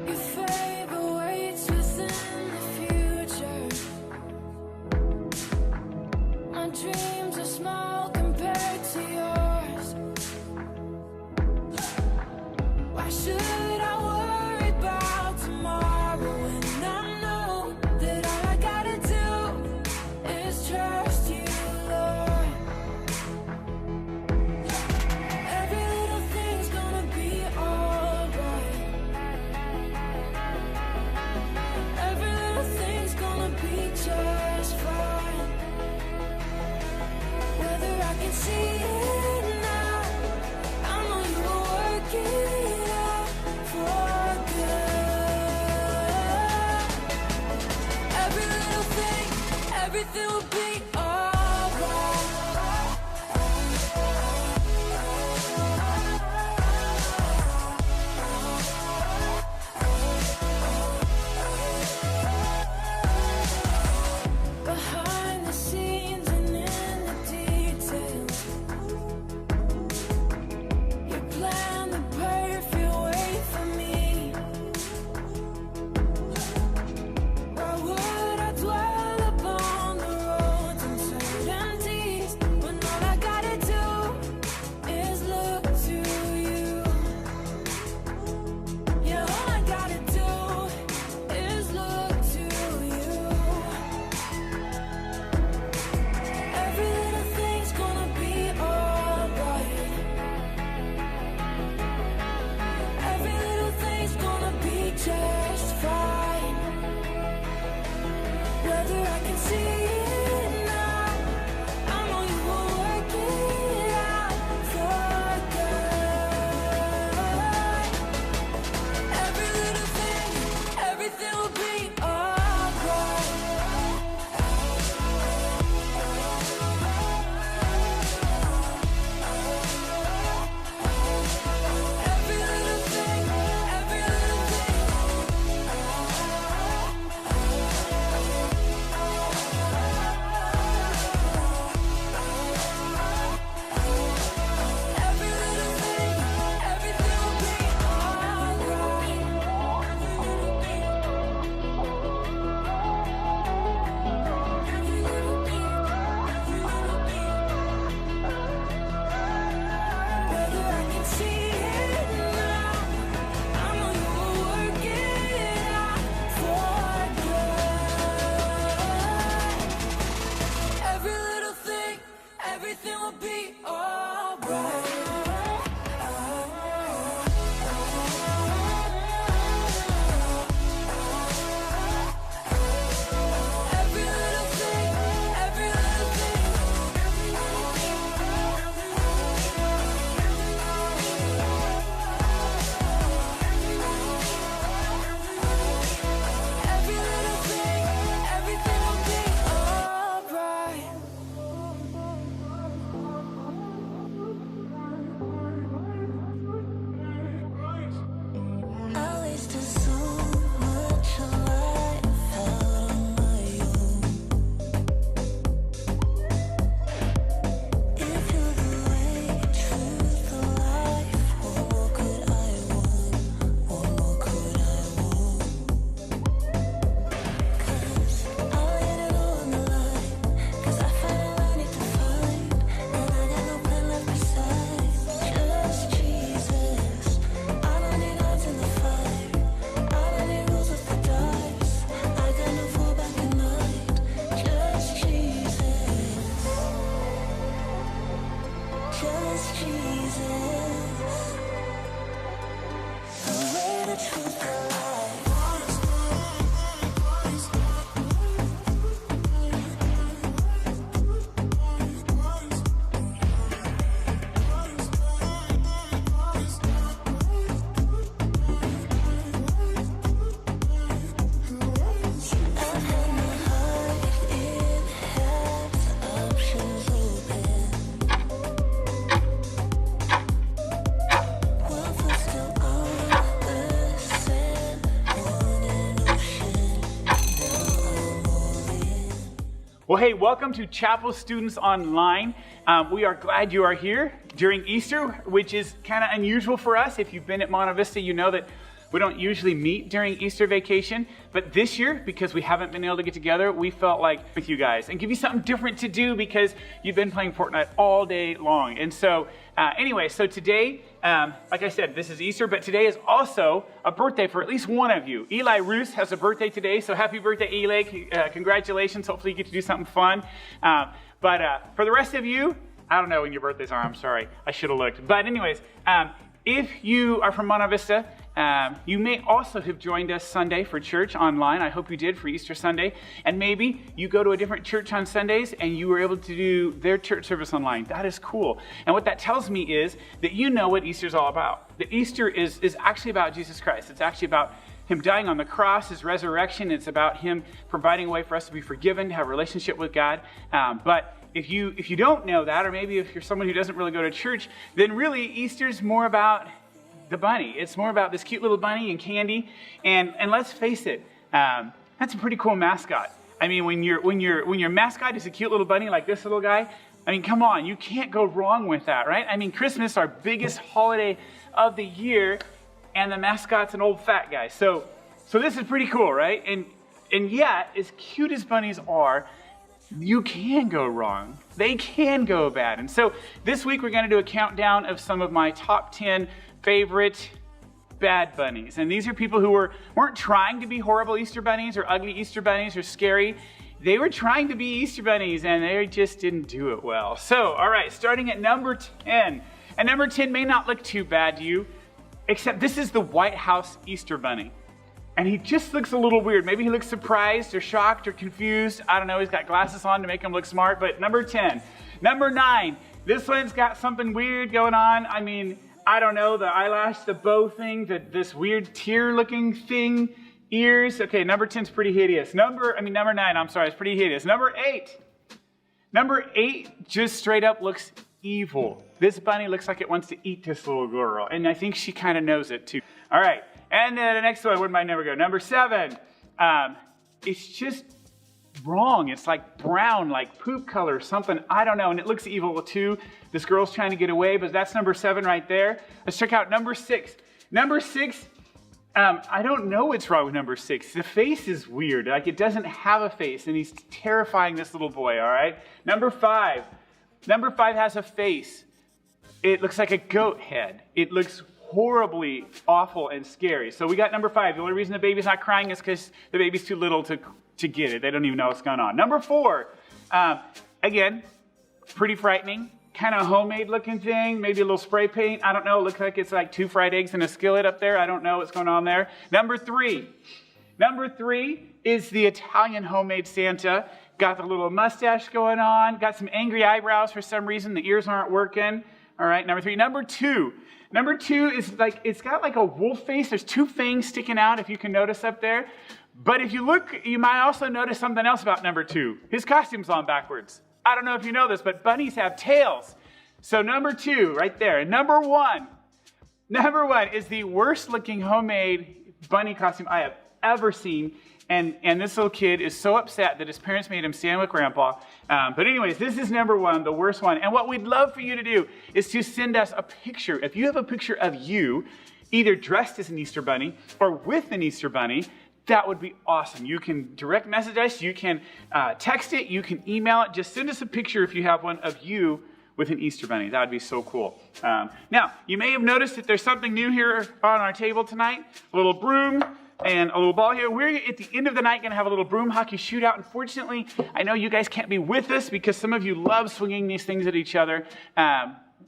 Your favor waits within the future. My dreams are small compared to yours. Why should I worry about tomorrow when I know that all I gotta do is trust you, Lord? Every little thing's gonna be alright. Every little thing's gonna be just fine. Whether I can see it now, I know you will work it out for good. Every little thing, everything will be alright. Behind the scenes and in the details, you plan the perfect way for me. Why would I dwell upon the roads and certainties when all I gotta do is look to you? Yeah, all I gotta do is look to you. Every little thing's gonna be alright. Every little thing's gonna be just fine. Whether I can see it now, I know you will work it out for good. Every little thing, everything will be alright. Every little thing, every little thing. Every little thing, everything will be alright. Every little thing, whether I can see it now, I know you will work it out for good. Every little thing, everything will be alright. Every little thing, every little thing. Every little thing, everything will be alright. I wasted so much of life out on my own. If you're the way, truth, the life, what more could I want? What more could I want? 'Cause I'll let it all on the line. 'Cause I find all I need to find, and I got no plan left besides just Jesus. I don't need odds in the fire. I don't need rules with the dice. I got no fallback in mind. Just Jesus. Just Jesus. The way, the truth, the life. I've had my heart in half, options open. One foot still on the Well, hey, welcome to Chapel Students Online. We are glad you are here during Easter, which is kind of unusual for us. If you've been at Monte Vista, you know that we don't usually meet during Easter vacation. But this year, because we haven't been able to get together, we felt like with you guys and give you something different to do because you've been playing Fortnite all day long. And so anyway, so today, like I said, this is Easter, but today is also a birthday for at least one of you. Eli Roos has a birthday today, so happy birthday, Eli. Congratulations. Hopefully you get to do something fun. But for the rest of you, I don't know when your birthdays are. I'm sorry. I should have looked. But anyways, if you are from Monte Vista, you may also have joined us Sunday for church online. I hope you did for Easter Sunday. And maybe you go to a different church on Sundays and you were able to do their church service online. That is cool. And what that tells me is that you know what Easter is all about. That Easter is actually about Jesus Christ. It's actually about Him dying on the cross, His resurrection. It's about Him providing a way for us to be forgiven, to have a relationship with God. But if you don't know that, or maybe if you're someone who doesn't really go to church, then really Easter's more about the bunny. It's more about this cute little bunny and candy. And let's face it, that's a pretty cool mascot. I mean, when your mascot is a cute little bunny like this little guy, I mean, come on, you can't go wrong with that, right? I mean, Christmas, our biggest holiday of the year, and the mascot's an old fat guy. So this is pretty cool, right? And yet, as cute as bunnies are, you can go wrong. They can go bad. And so this week we're going to do a countdown of some of my top 10 favorite bad bunnies. And these are people who weren't trying to be horrible Easter bunnies or ugly Easter bunnies or scary. They were trying to be Easter bunnies and they just didn't do it well. So, all right, starting at number 10. And number 10 may not look too bad to you, except this is the White House Easter Bunny. And he just looks a little weird. Maybe he looks surprised or shocked or confused. I don't know. He's got glasses on to make him look smart. But number 10. Number 9. This one's got something weird going on. I mean, I don't know. The eyelash, the bow thing, this weird tear-looking thing, ears. Okay, number 10's pretty hideous. Number 9, I'm sorry, it's pretty hideous. Number 8. Number 8 just straight up looks evil. This bunny looks like it wants to eat this little girl. And I think she kind of knows it too. All right. And then the next one, where did my number go? Number 7. It's just wrong. It's like brown, like poop color or something. I don't know. And it looks evil too. This girl's trying to get away, but that's number 7 right there. Let's check out number 6. Number 6, I don't know what's wrong with number 6. The face is weird. Like it doesn't have a face, and he's terrifying this little boy, all right? Number 5. Number 5 has a face. It looks like a goat head. It looks horribly awful and scary. So we got number 5. The only reason the baby's not crying is because the baby's too little to get it. They don't even know what's going on. Number 4, again, pretty frightening. Kind of homemade looking thing. Maybe a little spray paint. I don't know. It looks like it's like 2 fried eggs in a skillet up there. I don't know what's going on there. Number 3. Number 3 is the Italian homemade Santa. Got the little mustache going on. Got some angry eyebrows for some reason. The ears aren't working. All right, number 3. Number 2. Number 2 is like, it's got like a wolf face. There's 2 fangs sticking out, if you can notice up there. But if you look, you might also notice something else about number 2. His costume's on backwards. I don't know if you know this, but bunnies have tails. So number 2, right there. And number 1 is the worst looking homemade bunny costume I have ever seen. And this little kid is so upset that his parents made him stand with Grandpa. But anyways, this is number 1, the worst one. And what we'd love for you to do is to send us a picture. If you have a picture of you, either dressed as an Easter bunny or with an Easter bunny, that would be awesome. You can direct message us. You can text it. You can email it. Just send us a picture if you have one of you with an Easter bunny. That would be so cool. Now, you may have noticed that there's something new here on our table tonight. A little broom and a little ball here. We're at the end of the night going to have a little broom hockey shootout. Unfortunately, I know you guys can't be with us because some of you love swinging these things at each other,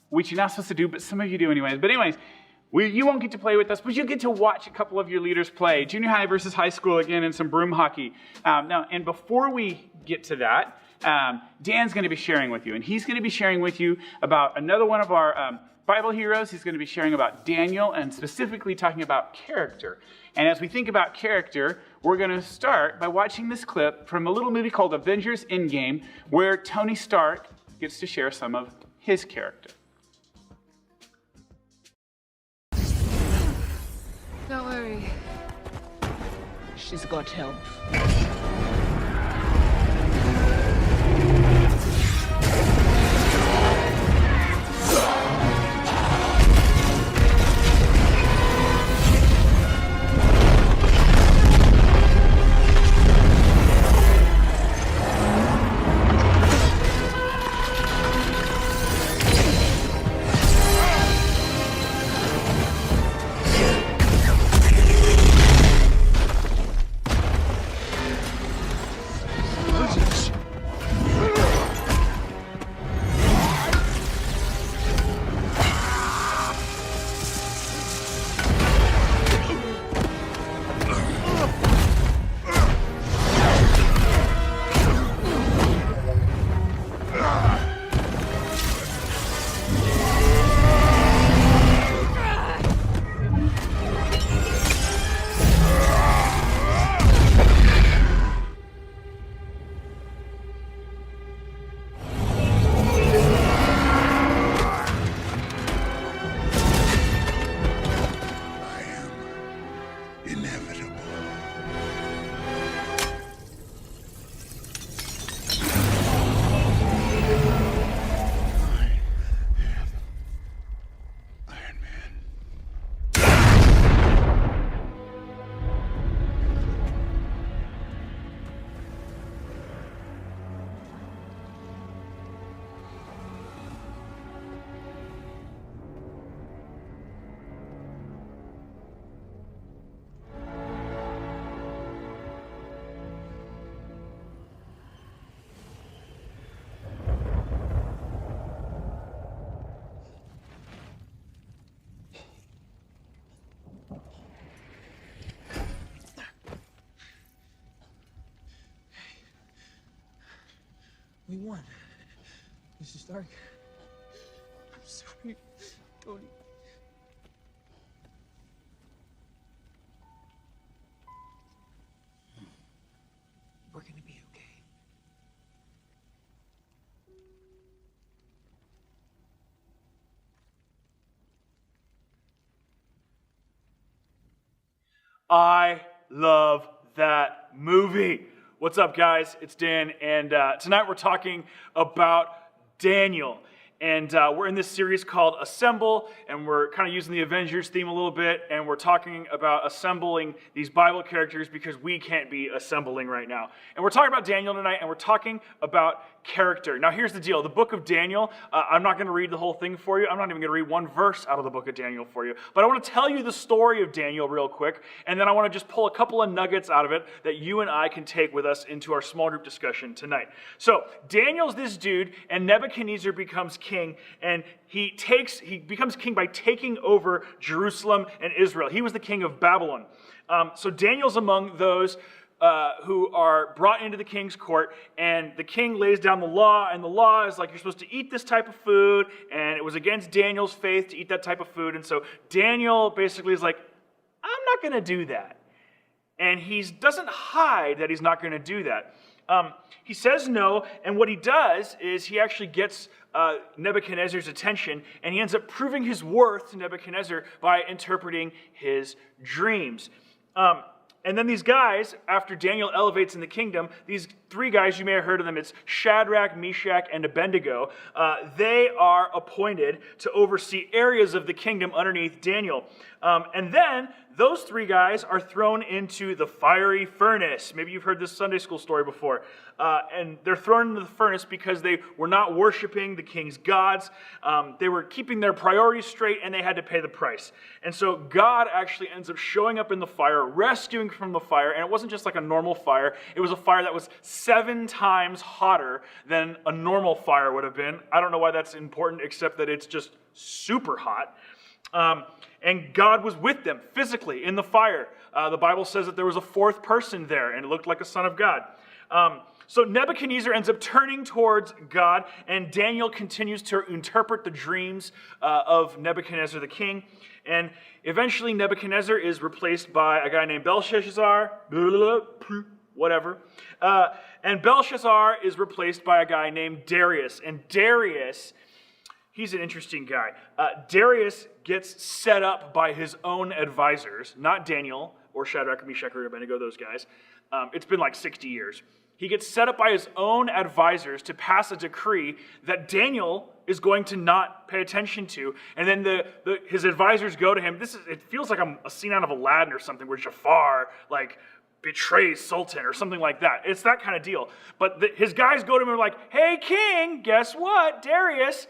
which you're not supposed to do, but some of you do anyways. But anyways, you won't get to play with us, but you get to watch a couple of your leaders play. Junior high versus high school again, and some broom hockey. Now, and before we get to that, Dan's going to be sharing with you, and he's going to be sharing with you about another one of our Bible heroes. He's going to be sharing about Daniel, and specifically talking about character. And as we think about character, we're going to start by watching this clip from a little movie called Avengers Endgame, where Tony Stark gets to share some of his character. Don't worry. She's got help. inevitable. Iron Man. We won. Mr. Stark. I'm sorry, Tony. We're gonna be okay. I love that movie. What's up, guys? It's Dan, and tonight we're talking about Daniel. And we're in this series called Assemble, and we're kind of using the Avengers theme a little bit, and we're talking about assembling these Bible characters because we can't be assembling right now. And we're talking about Daniel tonight, and we're talking about character. Now, here's the deal. The book of Daniel, I'm not going to read the whole thing for you. I'm not even going to read one verse out of the book of Daniel for you. But I want to tell you the story of Daniel real quick, and then I want to just pull a couple of nuggets out of it that you and I can take with us into our small group discussion tonight. So, Daniel's this dude, and Nebuchadnezzar becomes king, and he becomes king by taking over Jerusalem and Israel. He was the king of Babylon. So Daniel's among those who are brought into the king's court, and the king lays down the law, and the law is like, you're supposed to eat this type of food, and it was against Daniel's faith to eat that type of food, and so Daniel basically is like, I'm not going to do that. And he doesn't hide that he's not going to do that. He says no, and what he does is he actually gets Nebuchadnezzar's attention, and he ends up proving his worth to Nebuchadnezzar by interpreting his dreams. And then these guys, after Daniel elevates in the kingdom, these three guys, you may have heard of them, it's Shadrach, Meshach, and Abednego. They are appointed to oversee areas of the kingdom underneath Daniel. And then those three guys are thrown into the fiery furnace. Maybe you've heard this Sunday school story before. And they're thrown into the furnace because they were not worshiping the king's gods. They were keeping their priorities straight, and they had to pay the price. And so God actually ends up showing up in the fire, rescuing from the fire. And it wasn't just like a normal fire. It was a fire that was 7 times hotter than a normal fire would have been. I don't know why that's important, except that it's just super hot. And God was with them physically in the fire. The Bible says that there was a 4th person there, and it looked like a son of God. So Nebuchadnezzar ends up turning towards God, and Daniel continues to interpret the dreams of Nebuchadnezzar the king. And eventually Nebuchadnezzar is replaced by a guy named Belshazzar, whatever. And Belshazzar is replaced by a guy named Darius. And Darius, he's an interesting guy. Darius gets set up by his own advisors, not Daniel or Shadrach, Meshach, or Abednego, those guys. It's been like 60 years. He gets set up by his own advisors to pass a decree that Daniel is going to not pay attention to. And then his advisors go to him. It feels like a scene out of Aladdin or something where Jafar betrays Sultan or something like that. It's that kind of deal. But his guys go to him and are like, hey, king, guess what? Darius,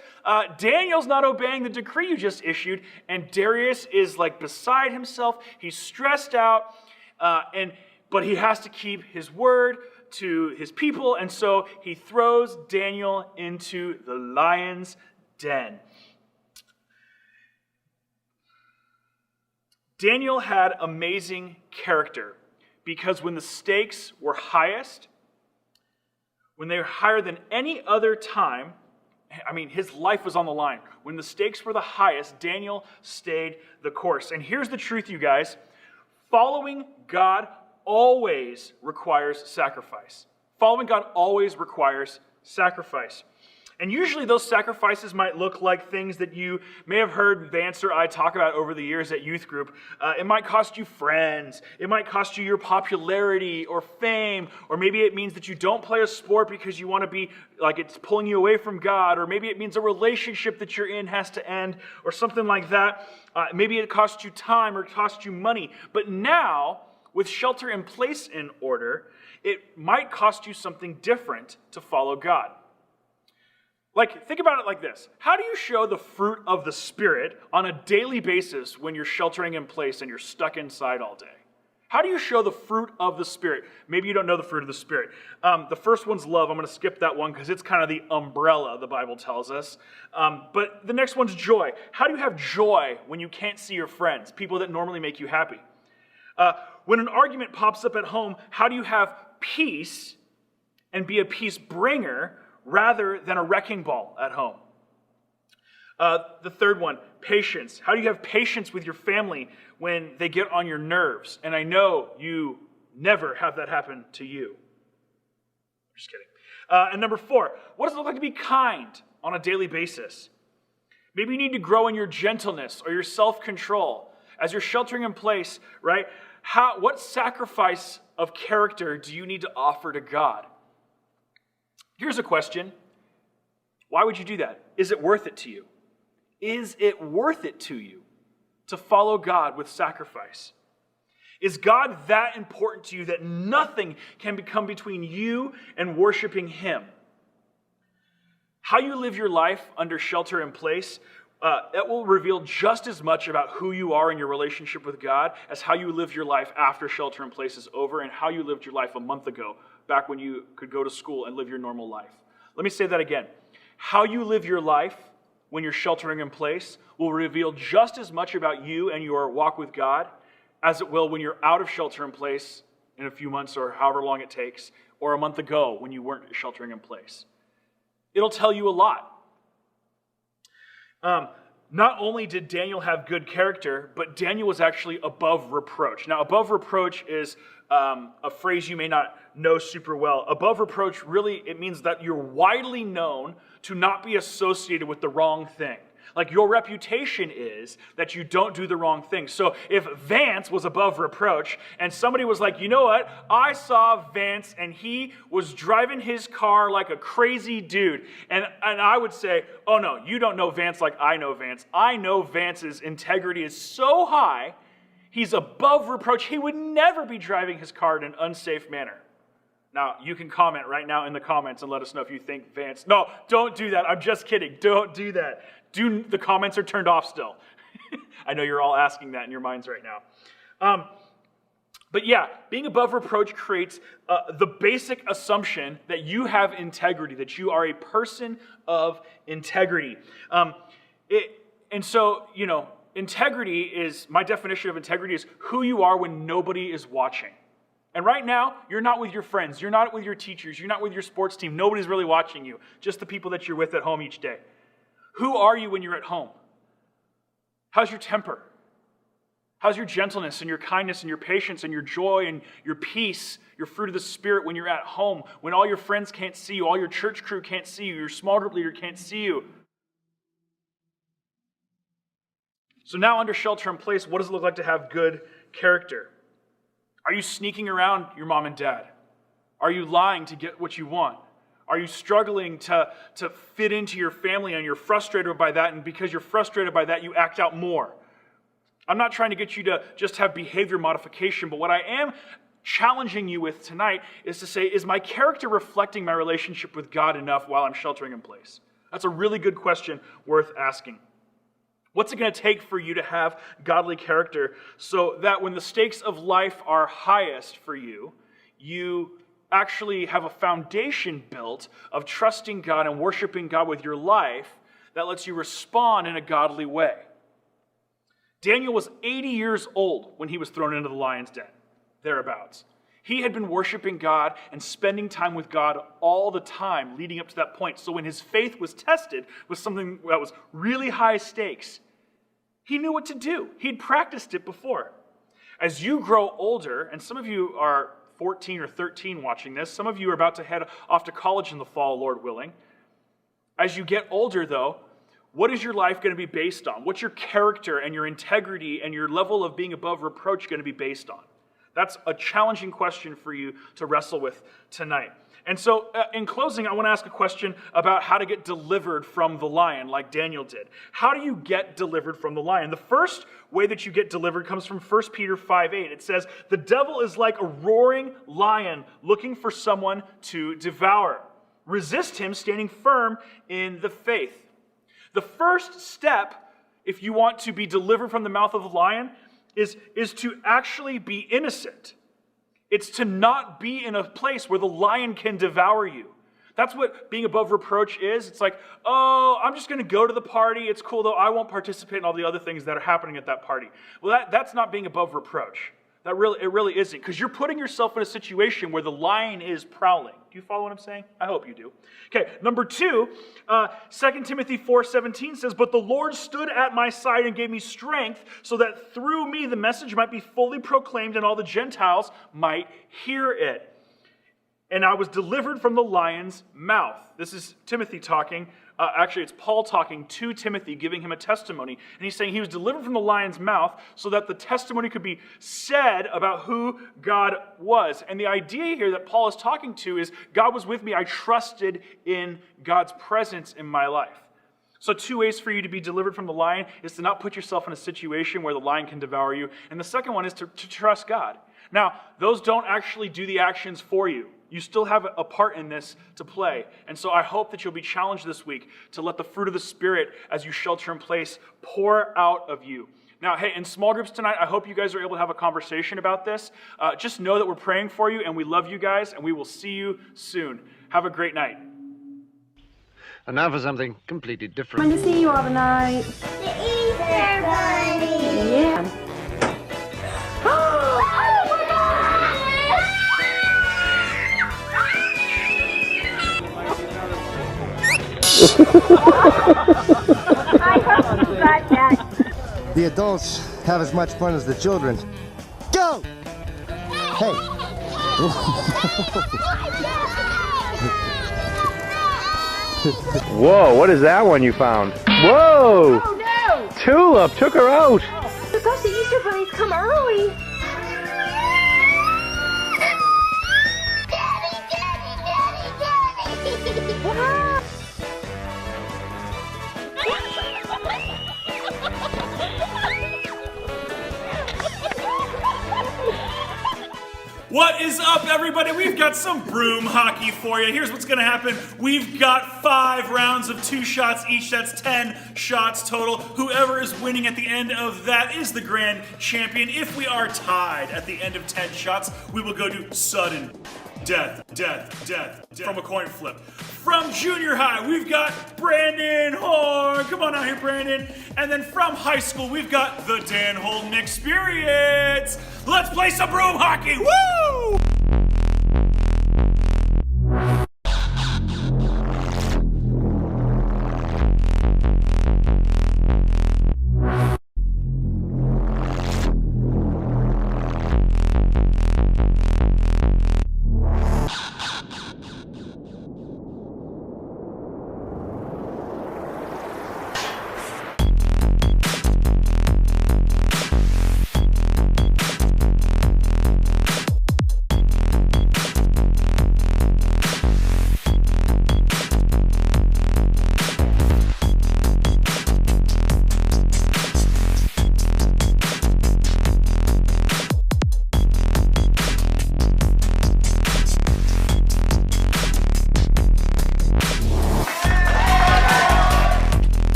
Daniel's not obeying the decree you just issued. And Darius is beside himself. He's stressed out. But he has to keep his word to his people, and so he throws Daniel into the lion's den. Daniel had amazing character because when the stakes were highest, when they were higher than any other time, his life was on the line. When the stakes were the highest, Daniel stayed the course. And here's the truth, you guys. Following God always requires sacrifice. Following God always requires sacrifice. And usually those sacrifices might look like things that you may have heard Vance or I talk about over the years at youth group. It might cost you friends. It might cost you your popularity or fame. Or maybe it means that you don't play a sport because you want to be like it's pulling you away from God. Or maybe it means a relationship that you're in has to end or something like that. Maybe it costs you time or it costs you money. But now, with shelter in place in order, it might cost you something different to follow God. Like, think about it like this. How do you show the fruit of the Spirit on a daily basis when you're sheltering in place and you're stuck inside all day? How do you show the fruit of the Spirit? Maybe you don't know the fruit of the Spirit. The first one's love. I'm going to skip that one because it's kind of the umbrella, the Bible tells us. But the next one's joy. How do you have joy when you can't see your friends, people that normally make you happy? When an argument pops up at home, how do you have peace and be a peace bringer rather than a wrecking ball at home? The third one, patience. How do you have patience with your family when they get on your nerves? And I know you never have that happen to you. Just kidding. And number 4, what does it look like to be kind on a daily basis? Maybe you need to grow in your gentleness or your self-control. As you're sheltering in place, right? What sacrifice of character do you need to offer to God? Here's a question. Why would you do that? Is it worth it to you? Is it worth it to you to follow God with sacrifice? Is God that important to you that nothing can become between you and worshiping Him? How you live your life under shelter in place, that will reveal just as much about who you are in your relationship with God as how you live your life after shelter in place is over and how you lived your life a month ago, back when you could go to school and live your normal life. Let me say that again. How you live your life when you're sheltering in place will reveal just as much about you and your walk with God as it will when you're out of shelter in place in a few months or however long it takes, or a month ago when you weren't sheltering in place. It'll tell you a lot. Not only did Daniel have good character, but Daniel was actually above reproach. Now, above reproach is a phrase you may not know super well. Above reproach, really, it means that you're widely known to not be associated with the wrong thing. Like, your reputation is that you don't do the wrong thing. So if Vance was above reproach and somebody was like, you know what, I saw Vance and he was driving his car like a crazy dude. And I would say, oh no, you don't know Vance like I know Vance. I know Vance's integrity is so high, he's above reproach. He would never be driving his car in an unsafe manner. Now, you can comment right now in the comments and let us know if you think Vance... No, don't do that. I'm just kidding. Don't do that. The comments are turned off still. I know you're all asking that in your minds right now. But yeah, being above reproach creates the basic assumption that you have integrity, that you are a person of integrity. And so, integrity is, my definition of integrity is who you are when nobody is watching. And right now, you're not with your friends, you're not with your teachers, you're not with your sports team. Nobody's really watching you, just the people that you're with at home each day. Who are you when you're at home? How's your temper? How's your gentleness and your kindness and your patience and your joy and your peace, your fruit of the Spirit when you're at home, when all your friends can't see you, all your church crew can't see you, your small group leader can't see you? So now under shelter in place, what does it look like to have good character? Are you sneaking around your mom and dad? Are you lying to get what you want? Are you struggling to fit into your family and you're frustrated by that, and because you're frustrated by that, you act out more? I'm not trying to get you to just have behavior modification, but what I am challenging you with tonight is to say, is my character reflecting my relationship with God enough while I'm sheltering in place? That's a really good question worth asking. What's it going to take for you to have godly character so that when the stakes of life are highest for you, you actually have a foundation built of trusting God and worshiping God with your life that lets you respond in a godly way? Daniel was 80 years old when he was thrown into the lion's den, thereabouts. He had been worshiping God and spending time with God all the time leading up to that point. So when his faith was tested with something that was really high stakes, he knew what to do. He'd practiced it before. As you grow older, and some of you are 14 or 13 watching this, some of you are about to head off to college in the fall, Lord willing, As you get older, though, what is your life going to be based on? What's your character and your integrity and your level of being above reproach going to be based on? That's a challenging question for you to wrestle with tonight. And so, in closing, I want to ask a question about how to get delivered from the lion, like Daniel did. How do you get delivered from the lion? The first way that you get delivered comes from 1 Peter 5:8. It says, "The devil is like a roaring lion looking for someone to devour. Resist him, standing firm in the faith." The first step, if you want to be delivered from the mouth of the lion, is to actually be innocent. It's to not be in a place where the lion can devour you. That's what being above reproach is. It's like, oh, I'm just going to go to the party. It's cool, though. I won't participate in all the other things that are happening at that party. Well, that's not being above reproach. It really isn't, because you're putting yourself in a situation where the lion is prowling. Do you follow what I'm saying? I hope you do. Okay, number 2, 2 Timothy 4:17 says, "But the Lord stood at my side and gave me strength so that through me the message might be fully proclaimed and all the Gentiles might hear it. And I was delivered from the lion's mouth." This is Timothy talking. Actually, it's Paul talking to Timothy, giving him a testimony. And he's saying he was delivered from the lion's mouth so that the testimony could be said about who God was. And the idea here that Paul is talking to is, God was with me. I trusted in God's presence in my life. So 2 ways for you to be delivered from the lion is to not put yourself in a situation where the lion can devour you. And the second one is to trust God. Now, those don't actually do the actions for you. You still have a part in this to play. And so I hope that you'll be challenged this week to let the fruit of the Spirit, as you shelter in place, pour out of you. Now, hey, in small groups tonight, I hope you guys are able to have a conversation about this. Just know that we're praying for you, and we love you guys, and we will see you soon. Have a great night. And now for something completely different. Fun to see you all tonight. The Easter Bunny! Yeah. The adults have as much fun as the children. Go! Hey! Whoa, what is that one you found? Whoa! Oh no! Tulip took her out. Oh gosh, the Easter bunnies come early. What is up, everybody? We've got some broom hockey for you. Here's what's going to happen. We've got 5 rounds of 2 shots each. That's 10 shots total. Whoever is winning at the end of that is the grand champion. If we are tied at the end of 10 shots, we will go to sudden death from a coin flip. From junior high, we've got Brandon Horn. Come on out here, Brandon. And then from high school, we've got the Dan Holden Experience. Let's play some broom hockey. Woo!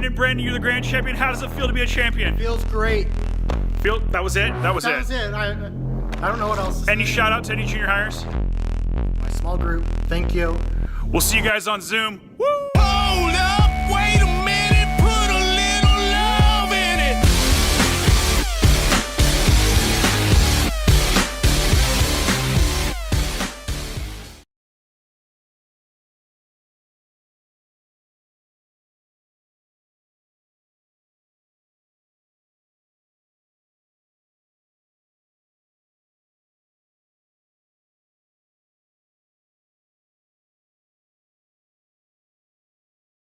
Brandon, you're the grand champion. How does it feel to be a champion? Feels great. That was it? That was That it. was it. I don't know what else to Any say. shout out to any junior hires? My small group. Thank you. We'll see you guys on Zoom. Woo!